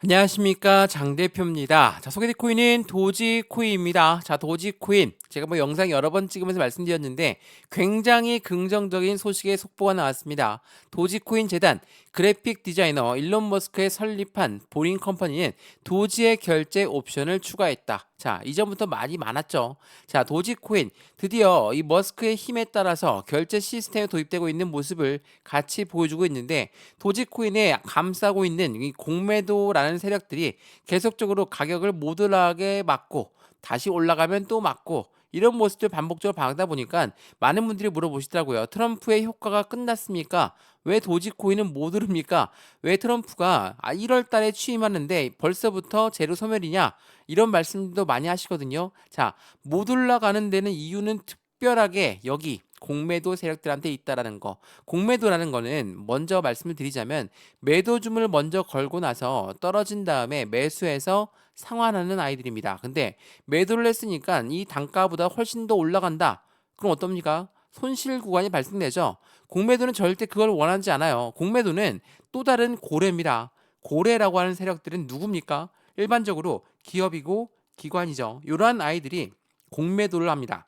안녕하십니까, 장 대표입니다. 자, 소개될 코인은 도지코인입니다. 자, 도지코인 제가 영상 여러 번 찍으면서 말씀드렸는데 굉장히 긍정적인 소식의 속보가 나왔습니다. 도지코인 재단 그래픽 디자이너 일론 머스크의 설립한 보링 컴퍼니는 도지의 결제 옵션을 추가했다. 자, 이전부터 말이 많았죠. 자, 도지코인 드디어 이 머스크의 힘에 따라서 결제 시스템에 도입되고 있는 모습을 같이 보여주고 있는데, 도지코인에 감싸고 있는 이 공매도라는 세력들이 계속적으로 가격을 모델하게 막고 다시 올라가면 또 막고 이런 모습들 반복적으로 봐다 보니까 많은 분들이 물어보시더라고요. 트럼프의 효과가 끝났습니까? 왜 도지코인은 못 오릅니까? 왜 트럼프가 1월 달에 취임하는데 벌써부터 제로 소멸이냐? 이런 말씀도 많이 하시거든요. 자, 못 올라가는 데는 이유는 특별하게 여기 공매도 세력들한테 있다라는 거. 공매도라는 거는 먼저 말씀을 드리자면 매도줌을 먼저 걸고 나서 떨어진 다음에 매수해서 상환하는 아이들입니다. 근데 매도를 했으니까 이 단가보다 훨씬 더 올라간다. 그럼 어떻습니까? 손실 구간이 발생되죠. 공매도는 절대 그걸 원하지 않아요. 공매도는 또 다른 고래입니다. 고래라고 하는 세력들은 누굽니까? 일반적으로 기업이고 기관이죠. 이러한 아이들이 공매도를 합니다.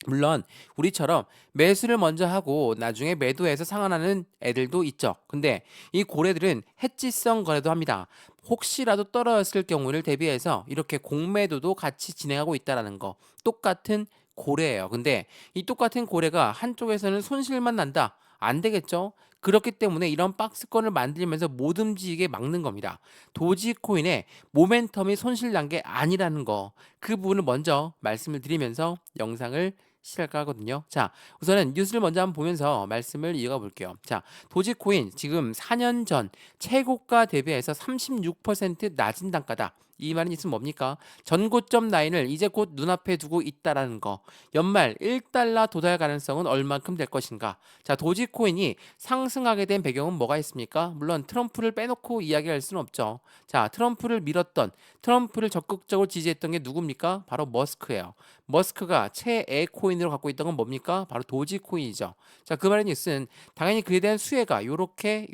물론 우리처럼 매수를 먼저 하고 나중에 매도해서 상환하는 애들도 있죠. 근데 이 고래들은 해지성 거래도 합니다. 혹시라도 떨어졌을 경우를 대비해서 이렇게 공매도도 같이 진행하고 있다라는 거. 똑같은 고래예요. 근데 이 똑같은 고래가 한쪽에서는 손실만 난다. 안 되겠죠? 그렇기 때문에 이런 박스권을 만들면서 못 움직이게 막는 겁니다. 도지코인의 모멘텀이 손실 난 게 아니라는 거. 그 부분을 먼저 말씀을 드리면서 영상을 시작할까 하거든요. 자, 우선은 뉴스를 먼저 한번 보면서 말씀을 이어가 볼게요. 자, 도지코인 지금 4년 전 최고가 대비해서 36% 낮은 단가다. 이 말은 있으면 뭡니까? 전고점 라인을 이제 곧 눈앞에 두고 있다라는 거. 연말 1달러 도달 가능성은 얼만큼 될 것인가? 자, 도지코인이 상승하게 된 배경은 뭐가 있습니까? 물론 트럼프를 빼놓고 이야기할 수는 없죠. 자, 트럼프를 적극적으로 지지했던 게 누굽니까? 바로 머스크예요. 머스크가 최애 코인으로 갖고 있던 건 뭡니까? 바로 도지코인이죠. 자, 그 말의 뉴스는 당연히 그에 대한 수혜가 요렇게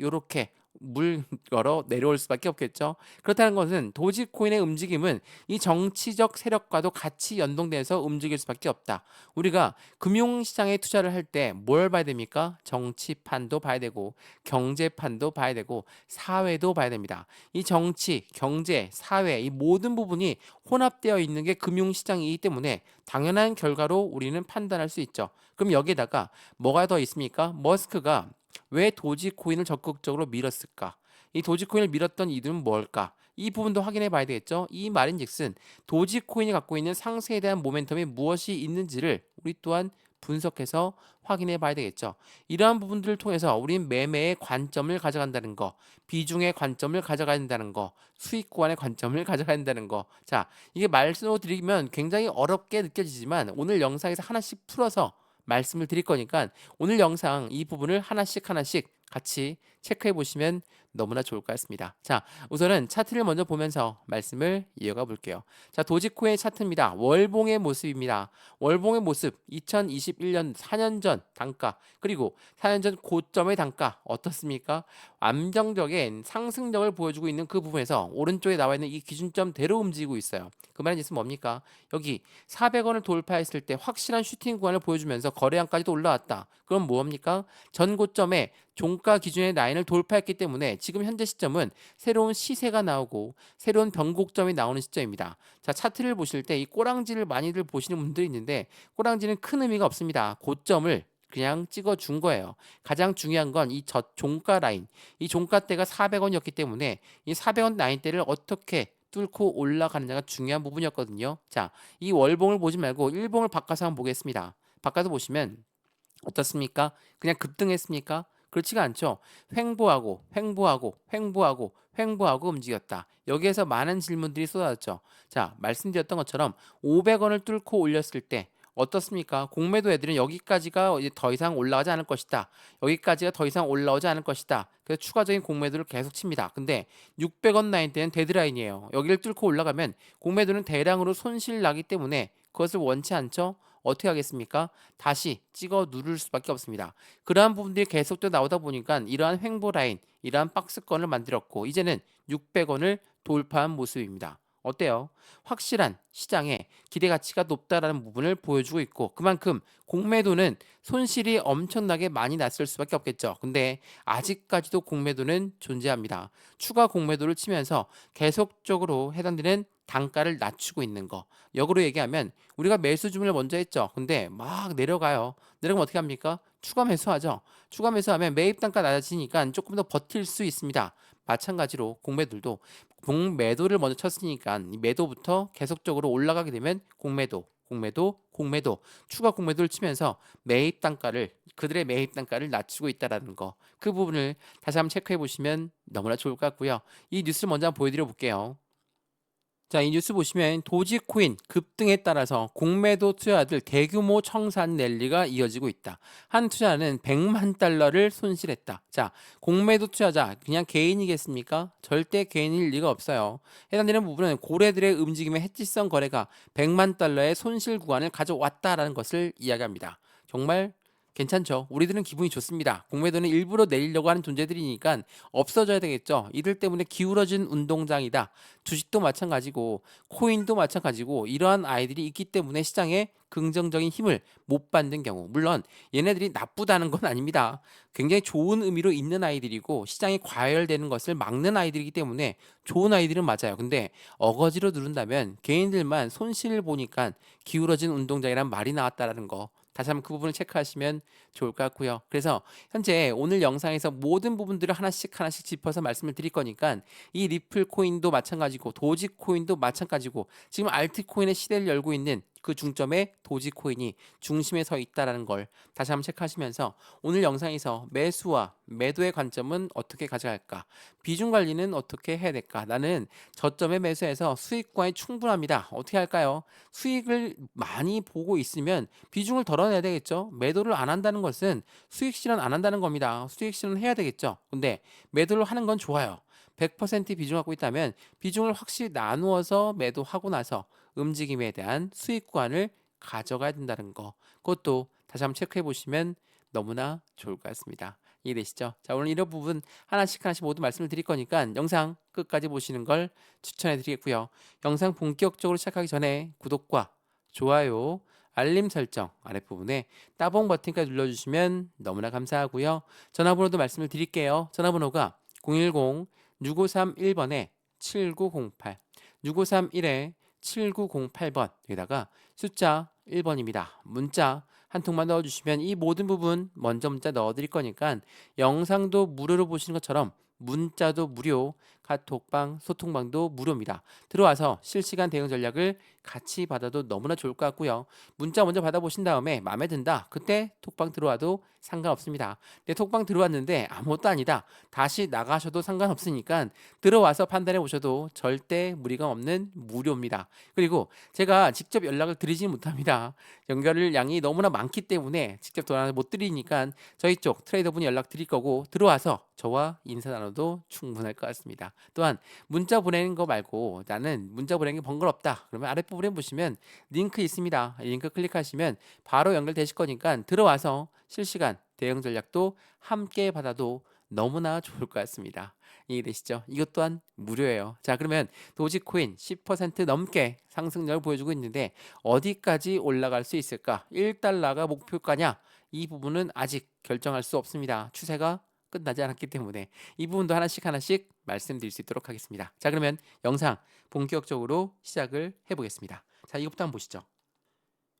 물 걸어 내려올 수밖에 없겠죠. 그렇다는 것은 도지코인의 움직임은 이 정치적 세력과도 같이 연동돼서 움직일 수밖에 없다. 우리가 금융시장에 투자를 할 때 뭘 봐야 됩니까? 정치판도 봐야 되고 경제판도 봐야 되고 사회도 봐야 됩니다. 이 정치, 경제, 사회 이 모든 부분이 혼합되어 있는 게 금융시장이기 때문에 당연한 결과로 우리는 판단할 수 있죠. 그럼 여기에다가 뭐가 더 있습니까? 머스크가 왜 도지코인을 적극적으로 밀었을까? 이 도지코인을 밀었던 이유는 뭘까? 이 부분도 확인해 봐야 되겠죠. 이 말인즉슨 도지코인이 갖고 있는 상승에 대한 모멘텀이 무엇이 있는지를 우리 또한 분석해서 확인해 봐야 되겠죠. 이러한 부분들을 통해서 우린 매매의 관점을 가져간다는 거, 비중의 관점을 가져가야 된다는 거, 수익 구간의 관점을 가져가야 된다는 거. 자, 이게 말씀을 드리면 굉장히 어렵게 느껴지지만 오늘 영상에서 하나씩 풀어서 말씀을 드릴 거니까 오늘 영상 이 부분을 하나씩 같이 체크해 보시면 너무나 좋을 것 같습니다. 자, 우선은 차트를 먼저 보면서 말씀을 이어가 볼게요. 자, 도지코의 차트입니다. 월봉의 모습입니다. 월봉의 모습 2021년 4년 전 단가 그리고 4년 전 고점의 단가 어떻습니까? 안정적인 상승력을 보여주고 있는 그 부분에서 오른쪽에 나와 있는 이 기준점대로 움직이고 있어요. 그 말은 있으면 뭡니까? 여기 400원을 돌파했을 때 확실한 슈팅 구간을 보여주면서 거래량까지도 올라왔다. 그럼 뭐합니까? 전 고점에 종가 기준의 라인을 돌파했기 때문에 지금 현재 시점은 새로운 시세가 나오고 새로운 변곡점이 나오는 시점입니다. 자, 차트를 보실 때 이 꼬랑지를 많이들 보시는 분들이 있는데 꼬랑지는 큰 의미가 없습니다. 고점을 그냥 찍어 준 거예요. 가장 중요한 건 이 종가 라인, 이 종가대가 400원이었기 때문에 이 400원 라인대를 어떻게 뚫고 올라가느냐가 중요한 부분이었거든요. 자, 이 월봉을 보지 말고 일봉을 바꿔서 한번 보겠습니다. 바꿔서 보시면 어떻습니까? 그냥 급등했습니까? 그렇지가 않죠. 횡보하고 움직였다. 여기에서 많은 질문들이 쏟아졌죠. 자, 말씀드렸던 것처럼 500원을 뚫고 올렸을 때 어떻습니까? 공매도 애들은 여기까지가 이제 더 이상 올라가지 않을 것이다. 여기까지가 더 이상 올라오지 않을 것이다. 그래서 추가적인 공매도를 계속 칩니다. 근데 600원 라인 때는 데드라인이에요. 여기를 뚫고 올라가면 공매도는 대량으로 손실 나기 때문에 그것을 원치 않죠. 어떻게 하겠습니까? 다시 찍어 누를 수밖에 없습니다. 그러한 부분들이 계속되어 나오다 보니까 이러한 횡보 라인, 이러한 박스권을 만들었고 이제는 600원을 돌파한 모습입니다. 어때요? 확실한 시장에 기대 가치가 높다라는 부분을 보여주고 있고 그만큼 공매도는 손실이 엄청나게 많이 났을 수밖에 없겠죠. 근데 아직까지도 공매도는 존재합니다. 추가 공매도를 치면서 계속적으로 해당되는 단가를 낮추고 있는 거. 역으로 얘기하면 우리가 매수 주문을 먼저 했죠. 근데 막 내려가요. 내려가면 어떻게 합니까? 추가 매수하죠. 추가 매수하면 매입 단가 낮아지니까 조금 더 버틸 수 있습니다. 마찬가지로 공매도들도 공매도를 먼저 쳤으니까 이 매도부터 계속적으로 올라가게 되면 공매도, 추가 공매도를 치면서 매입 단가를 그들의 매입 단가를 낮추고 있다라는 거. 그 부분을 다시 한번 체크해 보시면 너무나 좋을 것 같고요. 이 뉴스를 먼저 한번 보여드려 볼게요. 자, 이 뉴스 보시면 도지코인 급등에 따라서 공매도 투자자들 대규모 청산 랠리가 이어지고 있다. 한 투자는 100만 달러를 손실했다. 자, 공매도 투자자 그냥 개인이겠습니까? 절대 개인일 리가 없어요. 해당되는 부분은 고래들의 움직임의 해지성 거래가 100만 달러의 손실 구간을 가져왔다라는 것을 이야기합니다. 정말 괜찮죠. 우리들은 기분이 좋습니다. 공매도는 일부러 내리려고 하는 존재들이니까 없어져야 되겠죠. 이들 때문에 기울어진 운동장이다. 주식도 마찬가지고 코인도 마찬가지고 이러한 아이들이 있기 때문에 시장에 긍정적인 힘을 못 받는 경우 물론 얘네들이 나쁘다는 건 아닙니다. 굉장히 좋은 의미로 있는 아이들이고 시장이 과열되는 것을 막는 아이들이기 때문에 좋은 아이들은 맞아요. 근데 어거지로 누른다면 개인들만 손실을 보니까 기울어진 운동장이란 말이 나왔다라는 거 다시 한번 그 부분을 체크하시면 좋을 것 같고요. 그래서 현재 오늘 영상에서 모든 부분들을 하나씩 짚어서 말씀을 드릴 거니까 이 리플 코인도 마찬가지고 도지 코인도 마찬가지고 지금 알트코인의 시대를 열고 있는 그 중점에 도지코인이 중심에 서 있다라는 걸 다시 한번 체크하시면서 오늘 영상에서 매수와 매도의 관점은 어떻게 가져갈까? 비중 관리는 어떻게 해야 될까? 나는 저점에 매수해서 수익과에 충분합니다. 어떻게 할까요? 수익을 많이 보고 있으면 비중을 덜어내야 되겠죠. 매도를 안 한다는 것은 수익 실현 안 한다는 겁니다. 수익 실현 해야 되겠죠. 근데 매도를 하는 건 좋아요. 100% 비중 갖고 있다면 비중을 확실히 나누어서 매도하고 나서 움직임에 대한 수익 구간을 가져가야 된다는 거. 그것도 다시 한번 체크해 보시면 너무나 좋을 것 같습니다. 이해되시죠? 자, 오늘 이런 부분 하나씩 모두 말씀을 드릴 거니까 영상 끝까지 보시는 걸 추천해 드리겠고요. 영상 본격적으로 시작하기 전에 구독과 좋아요, 알림 설정 아랫부분에 따봉 버튼까지 눌러주시면 너무나 감사하고요. 전화번호도 말씀을 드릴게요. 전화번호가 010-6531번에 7908 6531에 7908번 여기다가 숫자 1번입니다. 문자 한 통만 넣어주시면 이 모든 부분 먼저 문자 넣어드릴 거니까 영상도 무료로 보시는 것처럼 문자도 무료, 카톡방, 소통방도 무료입니다. 들어와서 실시간 대응 전략을 같이 받아도 너무나 좋을 것 같고요. 문자 먼저 받아보신 다음에 마음에 든다. 그때 톡방 들어와도 상관없습니다. 내 톡방 들어왔는데 아무것도 아니다. 다시 나가셔도 상관없으니까 들어와서 판단해 보셔도 절대 무리가 없는 무료입니다. 그리고 제가 직접 연락을 드리지 못합니다. 연결을 양이 너무나 많기 때문에 직접 전화를 못 드리니까 저희 쪽 트레이더분이 연락 드릴 거고 들어와서 저와 인사 나눠도 충분할 것 같습니다. 또한 문자 보내는 거 말고 나는 문자 보내는 게 번거롭다. 그러면 아랫부분에 보시면 링크 있습니다. 링크 클릭하시면 바로 연결되실 거니까 들어와서 실시간 대응 전략도 함께 받아도 너무나 좋을 것 같습니다. 이해되시죠? 이것 또한 무료예요. 자, 그러면 도지코인 10% 넘게 상승력을 보여주고 있는데 어디까지 올라갈 수 있을까? 1달러가 목표가냐? 이 부분은 아직 결정할 수 없습니다. 추세가 끝나지 않았기 때문에 이 부분도 하나씩 말씀드릴 수 있도록 하겠습니다. 자, 그러면 영상 본격적으로 시작을 해보겠습니다. 자, 이것부터 한번 보시죠.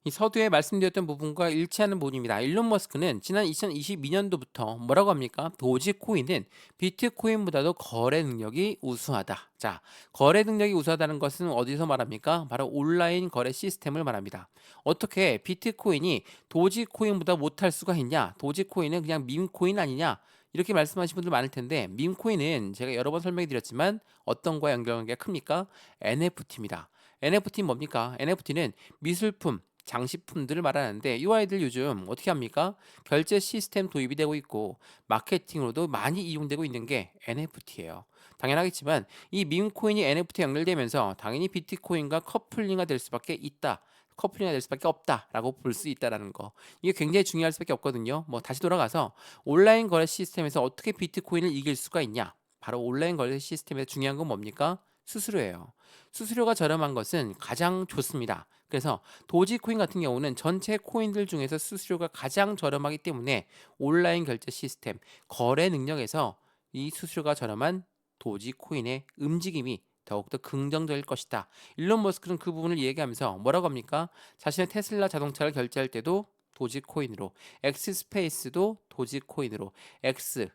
이 서두에 말씀드렸던 부분과 일치하는 부분입니다. 일론 머스크는 지난 2022년도부터 뭐라고 합니까? 도지코인은 비트코인보다도 거래 능력이 우수하다. 자, 거래 능력이 우수하다는 것은 어디서 말합니까? 바로 온라인 거래 시스템을 말합니다. 어떻게 비트코인이 도지코인보다 못할 수가 있냐? 도지코인은 그냥 밈코인 아니냐? 이렇게 말씀하시는 분들 많을 텐데 밈코인은 제가 여러 번 설명해 드렸지만 어떤 거와 연결관계가 큽니까? NFT입니다. NFT는 뭡니까? NFT는 미술품, 장식품들을 말하는데 이 아이들 요즘 어떻게 합니까? 결제 시스템 도입이 되고 있고 마케팅으로도 많이 이용되고 있는 게 NFT예요. 당연하겠지만 이 밈코인이 NFT에 연결되면서 당연히 비트코인과 커플링이 될 수밖에 있다. 커플링이 될 수밖에 없다라고 볼 수 있다라는 거. 이게 굉장히 중요할 수밖에 없거든요. 뭐 다시 돌아가서 온라인 거래 시스템에서 어떻게 비트코인을 이길 수가 있냐? 바로 온라인 거래 시스템에서 중요한 건 뭡니까? 수수료예요. 수수료가 저렴한 것은 가장 좋습니다. 그래서 도지코인 같은 경우는 전체 코인들 중에서 수수료가 가장 저렴하기 때문에 온라인 결제 시스템, 거래 능력에서 이 수수료가 저렴한 도지코인의 움직임이 더욱더 긍정적일 것이다. 일론 머스크는 그 부분을 얘기하면서 뭐라고 합니까? 자신의 테슬라 자동차를 결제할 때도 도지코인으로, X 스페이스도 도지코인으로, X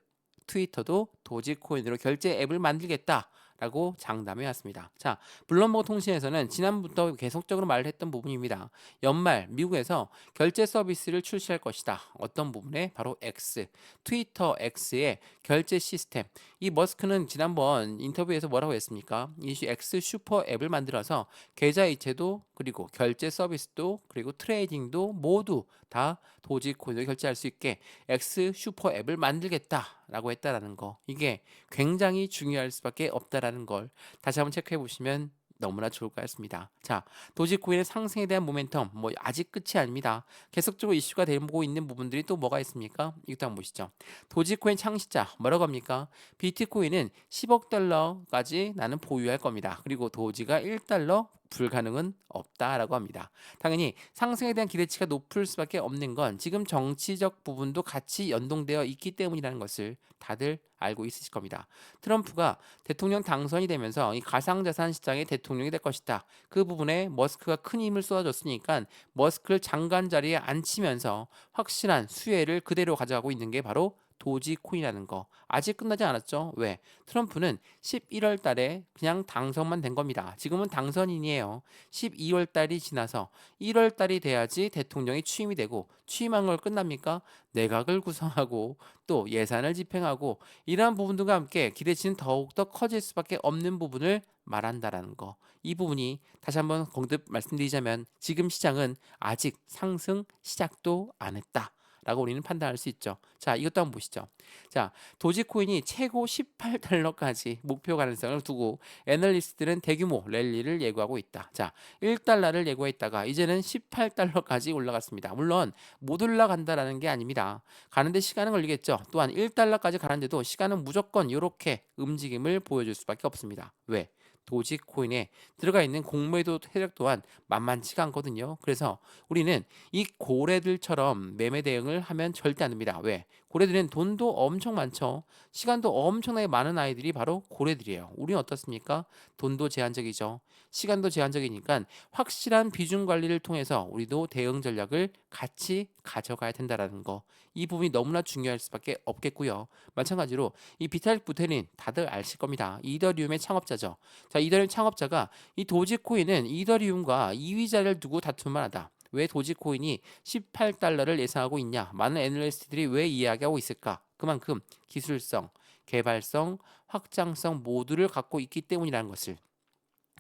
트위터도 도지코인으로 결제 앱을 만들겠다. 라고 장담해 왔습니다. 자, 블룸버그 통신에서는 지난부터 계속적으로 말을 했던 부분입니다. 연말 미국에서 결제 서비스를 출시할 것이다. 어떤 부분에? 바로 X, 트위터 X의 결제 시스템. 이 머스크는 지난번 인터뷰에서 뭐라고 했습니까? 이 X 슈퍼 앱을 만들어서 계좌 이체도 그리고 결제 서비스도 그리고 트레이딩도 모두 다 도지코인으로 결제할 수 있게 X 슈퍼 앱을 만들겠다라고 했다라는 거. 이게 굉장히 중요할 수밖에 없다라는 걸 다시 한번 체크해 보시면 너무나 좋을 것 같습니다. 자, 도지코인의 상승에 대한 모멘텀 뭐 아직 끝이 아닙니다. 계속적으로 이슈가 되고 있는 부분들이 또 뭐가 있습니까? 이것도 한번 보시죠. 도지코인 창시자 뭐라고 합니까? 비트코인은 10억 달러까지 나는 보유할 겁니다. 그리고 도지가 1달러 불가능은 없다라고 합니다. 당연히 상승에 대한 기대치가 높을 수밖에 없는 건 지금 정치적 부분도 같이 연동되어 있기 때문이라는 것을 다들 알고 있으실 겁니다. 트럼프가 대통령 당선이 되면서 이 가상자산 시장의 대통령이 될 것이다. 그 부분에 머스크가 큰 힘을 쏟아줬으니까 머스크를 장관 자리에 앉히면서 확실한 수혜를 그대로 가져가고 있는 게 바로 도지코인이라는 거. 아직 끝나지 않았죠. 왜? 트럼프는 11월 달에 그냥 당선만 된 겁니다. 지금은 당선인이에요. 12월 달이 지나서 1월 달이 돼야지 대통령이 취임이 되고 취임한 걸 끝납니까? 내각을 구성하고 또 예산을 집행하고 이러한 부분들과 함께 기대치는 더욱더 커질 수밖에 없는 부분을 말한다라는 거. 이 부분이 다시 한번 거듭 말씀드리자면 지금 시장은 아직 상승 시작도 안 했다. 라고 우리는 판단할 수 있죠. 자, 이것도 한번 보시죠. 자, 도지코인이 최고 18달러까지 목표 가능성을 두고 애널리스트들은 대규모 랠리를 예고하고 있다. 자, 1달러를 예고했다가 이제는 18달러까지 올라갔습니다. 물론 못 올라간다라는 게 아닙니다. 가는데 시간은 걸리겠죠. 또한 1달러까지 가는데도 시간은 무조건 이렇게 움직임을 보여줄 수밖에 없습니다. 왜? 도지코인에 들어가 있는 공매도 세력 또한 만만치가 않거든요. 그래서 우리는 이 고래들처럼 매매 대응을 하면 절대 안 됩니다. 왜? 고래들은 돈도 엄청 많죠. 시간도 엄청나게 많은 아이들이 바로 고래들이에요. 우리는 어떻습니까? 돈도 제한적이죠. 시간도 제한적이니까 확실한 비중 관리를 통해서 우리도 대응 전략을 같이 가져가야 된다라는 거. 이 부분이 너무나 중요할 수밖에 없겠고요. 마찬가지로 이 비탈릭 부테린 다들 아실 겁니다. 이더리움의 창업자죠. 자, 이더리움 창업자가 이 도지코인은 이더리움과 2위 자리를 두고 다툼만 하다. 왜 도지코인이 18달러를 예상하고 있냐? 많은 애널리스트들이 왜 이야기하고 있을까? 그만큼 기술성, 개발성, 확장성 모두를 갖고 있기 때문이라는 것을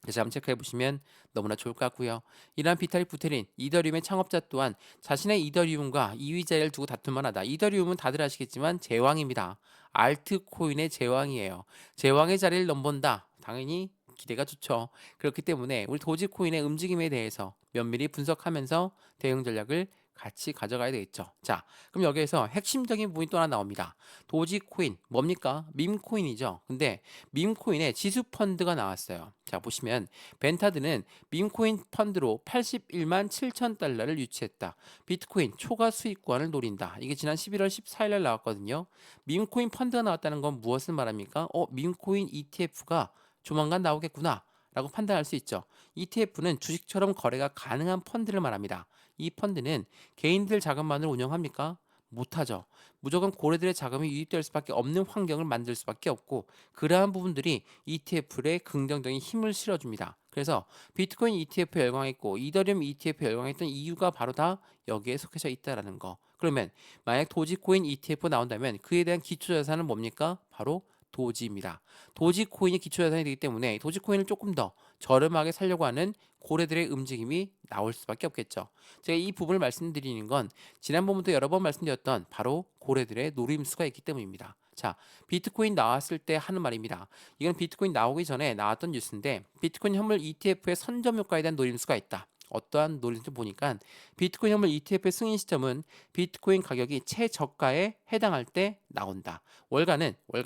다시 한번 체크해 보시면 너무나 좋을 것 같고요. 이러한 비탈릭 부테린, 이더리움의 창업자 또한 자신의 이더리움과 2위 자리를 두고 다툼만 하다. 이더리움은 다들 아시겠지만 제왕입니다. 알트코인의 제왕이에요. 제왕의 자리를 넘본다. 당연히 기대가 좋죠. 그렇기 때문에 우리 도지코인의 움직임에 대해서 면밀히 분석하면서 대응 전략을 같이 가져가야 되겠죠. 자, 그럼 여기에서 핵심적인 부분이 또 하나 나옵니다. 도지코인 뭡니까? 밈코인이죠. 근데 밈코인의 지수 펀드가 나왔어요. 자, 보시면 벤타드는 밈코인 펀드로 81만 7천 달러를 유치했다. 비트코인 초과 수익권을 노린다. 이게 지난 11월 14일 날 나왔거든요. 밈코인 펀드가 나왔다는 건 무엇을 말합니까? 밈코인 ETF가 조만간 나오겠구나. 라고 판단할 수 있죠. ETF는 주식처럼 거래가 가능한 펀드를 말합니다. 이 펀드는 개인들 자금만으로 운영합니까? 못하죠. 무조건 고래들의 자금이 유입될 수밖에 없는 환경을 만들 수밖에 없고 그러한 부분들이 ETF에 긍정적인 힘을 실어줍니다. 그래서 비트코인 ETF에 열광했고 이더리움 ETF에 열광했던 이유가 바로 다 여기에 속해져 있다라는 거. 그러면 만약 도지코인 ETF 나온다면 그에 대한 기초자산은 뭡니까? 바로 도지입니다. 도지코인이 기초자산이 되기 때문에 도지코인을 조금 더 저렴하게 살려고 하는 고래들의 움직임이 나올 수밖에 없겠죠. 제가 이 부분을 말씀드리는 건 지난번부터 여러 번 말씀드렸던 바로 고래들의 노림수가 있기 때문입니다. 자, 비트코인 나왔을 때 하는 말입니다. 이건 비트코인 나오기 전에 나왔던 뉴스인데 비트코인 현물 ETF의 선점 효과에 대한 노림수가 있다. 어떠한 논리인지 보니까 비트코인 현물 ETF의 승인 시점은 비트코인 가격이 최저가에 해당할 때 나온다. 월가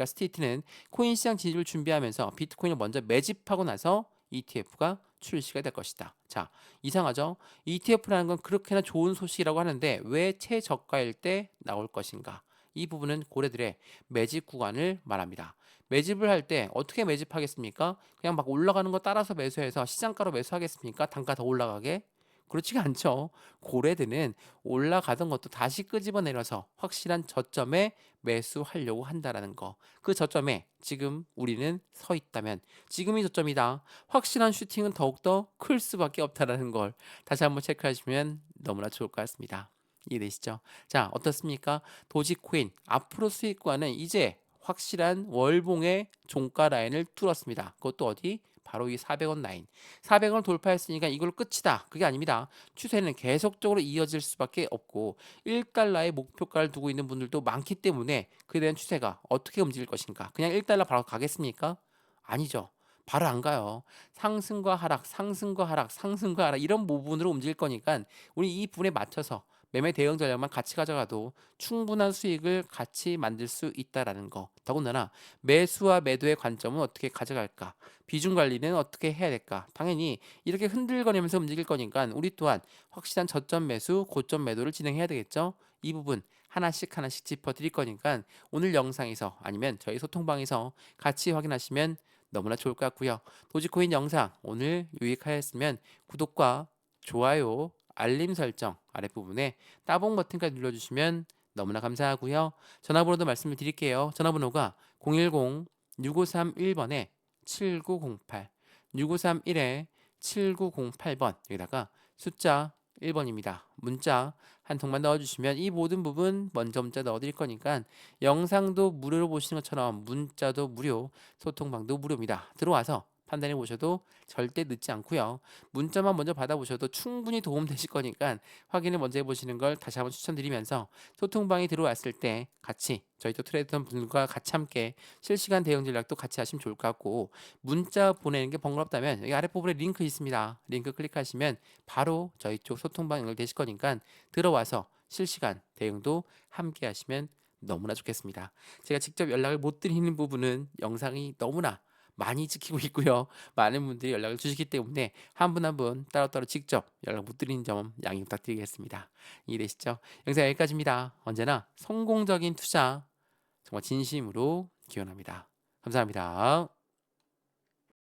스테이트는 코인 시장 진입을 준비하면서 비트코인을 먼저 매집하고 나서 ETF가 출시가 될 것이다. 자, 이상하죠? ETF라는 건 그렇게나 좋은 소식이라고 하는데 왜 최저가일 때 나올 것인가? 이 부분은 고래들의 매집 구간을 말합니다. 매집을 할 때 어떻게 매집하겠습니까? 그냥 막 올라가는 거 따라서 매수해서 시장가로 매수하겠습니까? 단가 더 올라가게? 그렇지가 않죠. 고래들은 올라가던 것도 다시 끄집어 내려서 확실한 저점에 매수하려고 한다라는 거. 그 저점에 지금 우리는 서 있다면 지금이 저점이다. 확실한 슈팅은 더욱더 클 수밖에 없다라는 걸 다시 한번 체크하시면 너무나 좋을 것 같습니다. 이해되시죠? 자, 어떻습니까? 도지코인 앞으로 수익과는 이제 확실한 월봉의 종가 라인을 뚫었습니다. 그것도 어디? 바로 이 400원 라인. 400원을 돌파했으니까 이걸로 끝이다. 그게 아닙니다. 추세는 계속적으로 이어질 수밖에 없고 1달러의 목표가를 두고 있는 분들도 많기 때문에 그에 대한 추세가 어떻게 움직일 것인가? 그냥 1달러 바로 가겠습니까? 아니죠. 바로 안 가요. 상승과 하락, 상승과 하락, 상승과 하락 이런 부분으로 움직일 거니까 우리 이 분에 맞춰서 매매 대응 전략만 같이 가져가도 충분한 수익을 같이 만들 수 있다라는 거. 더군다나 매수와 매도의 관점은 어떻게 가져갈까? 비중 관리는 어떻게 해야 될까? 당연히 이렇게 흔들거리면서 움직일 거니까 우리 또한 확실한 저점 매수, 고점 매도를 진행해야 되겠죠? 이 부분 하나씩 하나씩 짚어드릴 거니까 오늘 영상에서 아니면 저희 소통방에서 같이 확인하시면 너무나 좋을 것 같고요. 도지코인 영상 오늘 유익하였으면 구독과 좋아요, 알림 설정 아랫부분에 따봉 버튼까지 눌러주시면 너무나 감사하고요. 전화번호도 말씀을 드릴게요. 전화번호가 010-6531번에 7908 6531에 7908번 여기다가 숫자 1번입니다. 문자 한 통만 넣어주시면 이 모든 부분 먼저 문자 넣어드릴 거니까 영상도 무료로 보시는 것처럼 문자도 무료, 소통방도 무료입니다. 들어와서 판단해 보셔도 절대 늦지 않고요. 문자만 먼저 받아보셔도 충분히 도움되실 거니까 확인을 먼저 해보시는 걸 다시 한번 추천드리면서 소통방에 들어왔을 때 같이 저희 또 트레이더 분들과 같이 함께 실시간 대응 전략도 같이 하시면 좋을 것 같고 문자 보내는 게 번거롭다면 여기 아랫부분에 링크 있습니다. 링크 클릭하시면 바로 저희 쪽 소통방 연결되실 거니까 들어와서 실시간 대응도 함께 하시면 너무나 좋겠습니다. 제가 직접 연락을 못 드리는 부분은 영상이 너무나 많이 지키고 있고요. 많은 분들이 연락을 주시기 때문에 한 분 한 분 따로따로 직접 연락 못 드리는 점 양해 부탁드리겠습니다. 이해되시죠? 영상 여기까지입니다. 언제나 성공적인 투자 정말 진심으로 기원합니다. 감사합니다.